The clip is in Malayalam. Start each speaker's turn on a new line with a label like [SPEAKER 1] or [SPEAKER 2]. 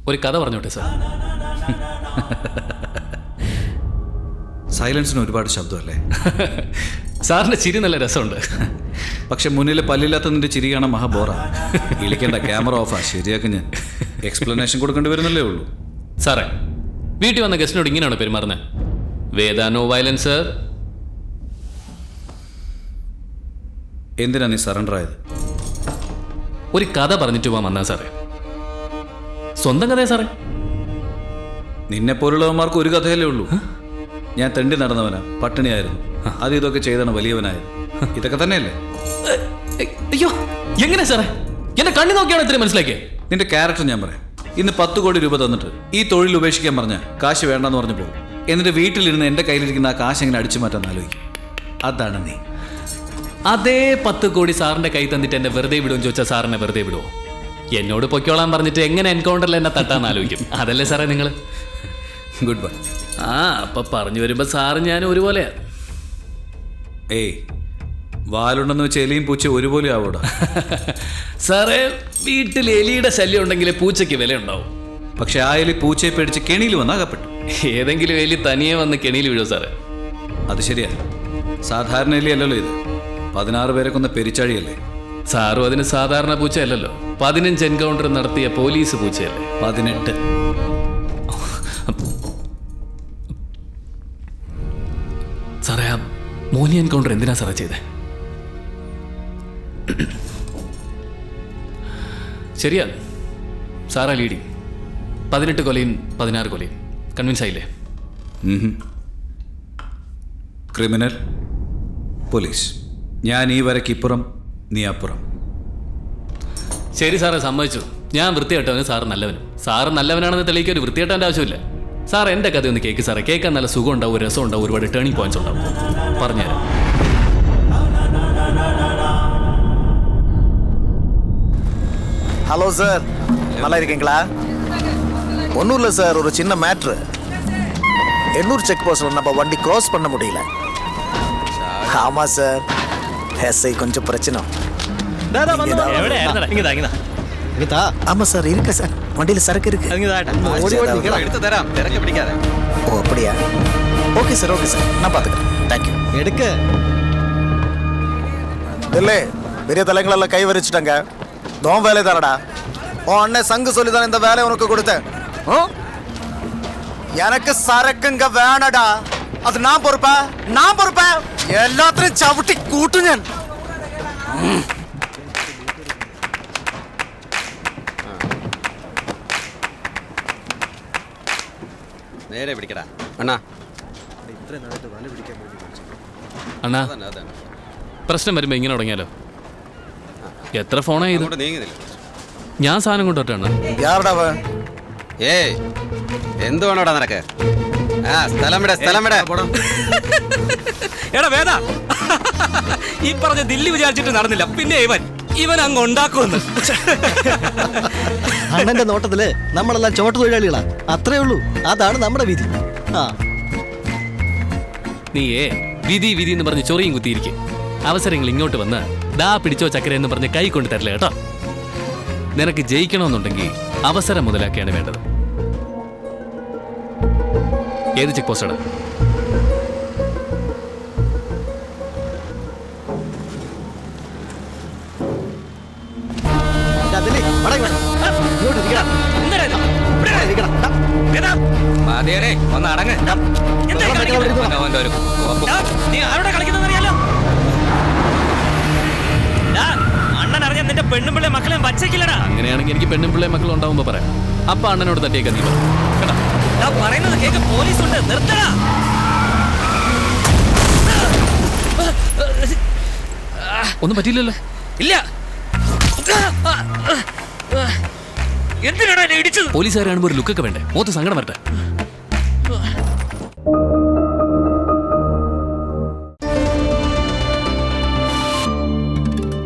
[SPEAKER 1] ഒരു കഥ പറഞ്ഞോട്ടെ സാർ.
[SPEAKER 2] സൈലൻസിന് ഒരുപാട് ശബ്ദമല്ലേ?
[SPEAKER 1] സാറിൻ്റെ ചിരി നല്ല രസമുണ്ട്.
[SPEAKER 2] പക്ഷെ മുന്നിൽ പല്ലില്ലാത്ത നിന്റെ ചിരി കാണാൻ മഹാബോറാ. ഇളിക്കേണ്ട, ക്യാമറ ഓഫാ. ശരിയാക്കും ഞാൻ. എക്സ്പ്ലനേഷൻ കൊടുക്കേണ്ടി വരുന്നല്ലേ ഉള്ളൂ.
[SPEAKER 1] സാറേ, വീട്ടിൽ വന്ന ഗസ്റ്റിനോട് ഇങ്ങനെയാണോ പെരുമാറുന്നത്? വേദ നോ വയലൻസ്.
[SPEAKER 2] എന്തിനാ നീ സറണ്ടർ ആയത്?
[SPEAKER 1] ഒരു കഥ പറഞ്ഞിട്ട് പോവാൻ വന്നാ സാറേ. സ്വന്തം കഥയാ സാറേ.
[SPEAKER 2] നിന്നെപ്പോലുള്ളവന്മാർക്ക് ഒരു കഥയല്ലേ ഉള്ളൂ. ഞാൻ തെണ്ടി നടന്നവനാ, പട്ടിണിയായിരുന്നു, അത് ഇതൊക്കെ ചെയ്താണ് വലിയവനായത്. ഇതൊക്കെ തന്നെയല്ലേ?
[SPEAKER 1] അയ്യോ, എങ്ങനെ സാറേ? എന്റെ കണ്ണു നോക്കിയാണ് ഇത്രയും മനസ്സിലാക്കിയത്.
[SPEAKER 2] നിന്റെ ക്യാരക്ടർ ഞാൻ പറയാം. ഇന്ന് 10 കോടി രൂപ തന്നിട്ട് ഈ തൊഴിൽ ഉപേക്ഷിക്കാൻ പറഞ്ഞാൽ കാശ് വേണ്ടെന്ന് പറഞ്ഞു പോകും. എന്നിട്ട് വീട്ടിലിരുന്ന് എൻ്റെ കയ്യിലിരിക്കുന്ന ആ കാശ് എങ്ങനെ അടിച്ചു മാറ്റാൻ ആലോചിക്കും. അതാണ് നീ.
[SPEAKER 1] അതേ 10 കോടി സാറിന്റെ കൈ തന്നിട്ട് എന്നെ വെറുതെ വിടുമെന്ന് ചോദിച്ചാൽ സാറിനെ വെറുതെ വിടുമോ? എന്നോട് പൊയ്ക്കോളാൻ പറഞ്ഞിട്ട് എങ്ങനെ എൻകൗണ്ടറിൽ എന്നെ തട്ടാന്ന് ആലോചിക്കും. അതല്ലേ സാറേ നിങ്ങൾ?
[SPEAKER 2] Good bye.
[SPEAKER 1] അപ്പൊ പറഞ്ഞു വരുമ്പോ സാറ് ഞാൻ ഒരുപോലെയാ.
[SPEAKER 2] ഏയ്, വാലുണ്ടെന്ന് വെച്ച് എലിയും പൂച്ച ഒരുപോലെ ആവൂടാ.
[SPEAKER 1] സാറേ, വീട്ടിൽ എലിയുടെ ശല്യം ഉണ്ടെങ്കിൽ പൂച്ചയ്ക്ക് വില ഉണ്ടാവും.
[SPEAKER 2] പക്ഷെ ആ എലി പൂച്ചയെ പേടിച്ച് കെണിയിൽ വന്ന് അകപ്പെട്ടു.
[SPEAKER 1] ഏതെങ്കിലും എലി തനിയെ വന്ന് കെണിയിൽ വീഴോ സാറേ?
[SPEAKER 2] അത് ശരിയാ. സാധാരണ എലി അല്ലല്ലോ ഇത്. 16 പേരെ കൊന്ന പെരിച്ചാഴിയല്ലേ.
[SPEAKER 1] സാറും അതിന് സാധാരണ പൂച്ചയല്ലല്ലോ, 15 എൻകൗണ്ടർ നടത്തിയ പോലീസ് പൂച്ചയല്ലേ.
[SPEAKER 2] 18.
[SPEAKER 1] സാറേ, ആ മോനി എൻകൗണ്ടർ എന്തിനാ സാറേ ചെയ്തേ? ശരിയാ, സാറാ ലീഡിങ്. 18 കൊലയും 16 കൊലയും. കൺവിൻസ് ആയില്ലേ?
[SPEAKER 2] Criminal, police. ഞാൻ ഈ വരയ്ക്ക് ഇപ്പുറം, നീ അപ്പുറം.
[SPEAKER 1] ശരി സാറേ, സമ്മതിച്ചു. ഞാൻ വൃത്തികെട്ടവന്, സാറ് നല്ലവനും. സാറ് നല്ലവനാണെന്ന് തെളിയിക്കാൻ ഒരു വൃത്തികെട്ടവൻ്റെ ആവശ്യമില്ല. സാർ എൻ്റെ കഥ ഒന്ന് കേൾക്ക് സാറേ. കേൾക്കാൻ നല്ല സുഖം ഉണ്ടാവും, രസം ഉണ്ടാവും, ഒരുപാട് ടേണിംഗ് പോയിന്റ്സ് ഉണ്ടാവും. പറഞ്ഞുതരാം.
[SPEAKER 3] ஹலோ சார், நல்லா இருக்கீங்களா? ஒன்றும் இல்லை சார், ஒரு சின்ன மேட்ரு. 800 செக் போஸ்டில் நம்ம வண்டி க்ராஸ் பண்ண முடியல. ஆமாம் சார், எஸ்ஐ கொஞ்சம் பிரச்சனை. ஆமாம் சார், இருக்கு சார், வண்டியில் சரக்கு இருக்கு.
[SPEAKER 4] எடுத்து தராம், திறக்க பிடிக்காத.
[SPEAKER 3] ஓ அப்படியா? ஓகே சார், ஓகே சார், நான் பார்த்துக்கிறேன். தேங்க்யூ.
[SPEAKER 4] எடுக்க
[SPEAKER 3] இல்லை, பெரிய தலைங்களெல்லாம் கை வரிச்சிட்டாங்க. தோம் வேலை தானடா. உன் அண்ணன் சங்கு சொல்லி தானே இந்த வேலையை உனக்கு கொடுத்தேன். எனக்கு சரக்குங்க வேணடா. அது நான் பொறுப்பேன். எல்லாத்தையும் ചവിട്ടി കൂട്ടും ഞാൻ.
[SPEAKER 4] നേരെ പിടിക്കടാ അണ്ണാ.
[SPEAKER 1] അണ്ണാ, പ്രശ്നം വരുമ്പോ ഇങ്ങനെ തുടങ്ങിയാലോ? എത്ര ഫോണായി ഇത്?
[SPEAKER 4] നീങ്ങുന്നില്ല.
[SPEAKER 1] ഞാൻ സാധനം കൊണ്ടുവരട്ടെ.
[SPEAKER 3] யாரடா அவன்?
[SPEAKER 4] ഏയ്, എന്ത് വേണോടാ നിനക്ക്? ആ സ്ഥലം വിടെ.
[SPEAKER 5] എടാ വേദ, ഈ പറഞ്ഞ ദില്ലി വിചാരിച്ചിട്ട് നടന്നില്ല. പിന്നെ ഇവൻ അങ്ങ് ഉണ്ടാക്കുമെന്ന്.
[SPEAKER 6] അണ്ണന്റെ നോട്ടത്തില് നമ്മളെല്ലാം ചോട്ട് തൊഴിലാളികളാ, അത്രേ ഉള്ളൂ. അതാണ് നമ്മുടെ വിധി.
[SPEAKER 1] നീയേ വിധി വിധി എന്ന് പറഞ്ഞ് ചൊറിയും കുത്തിയിരിക്കും. അവസരങ്ങൾ ഇങ്ങോട്ട് വന്ന് ദാ പിടിച്ചോ ചക്കര എന്ന് പറഞ്ഞ് കൈ കൊണ്ട് തരില്ല കേട്ടോ. നിനക്ക് ജയിക്കണമെന്നുണ്ടെങ്കിൽ അവസരം മുതലാക്കിയാണ് വേണ്ടത്. ഏത് ചെക്ക് പോസ്റ്റാണ്?
[SPEAKER 5] മതിയടേ, ഒന്ന് അടങ്ങ്. നീ ആരോടെ കളിക്കുന്നറിയാലോ? അണ്ണൻ അറിയാൻ നിന്റെ പെണ്ണും പിള്ളേ മക്കളെ വച്ചേക്കില്ലടാ.
[SPEAKER 1] അങ്ങനെയാണെങ്കിൽ എനിക്ക് പെണ്ണും പിള്ളേ മക്കളും ഉണ്ടാവുമ്പോ പറയാം. അപ്പൊ അണ്ണനോട് തട്ടിയേക്കാൻ നീ കേട്ടോ.
[SPEAKER 5] പറയുന്നത് കേക്ക്, പോലീസ് ഉണ്ട്, നിർത്തടാ.
[SPEAKER 1] ഒന്നും പറ്റിയില്ലല്ലോ?
[SPEAKER 5] ഇല്ല. എന്തിനാണ് എന്നെ ഇടിച്ചത്?
[SPEAKER 1] പോലീസുകാർ കാണുമ്പോൾ ഒരു ലുക്കൊക്കെ വേണ്ടേ? മോത്ത് സങ്കടം വരട്ടെ.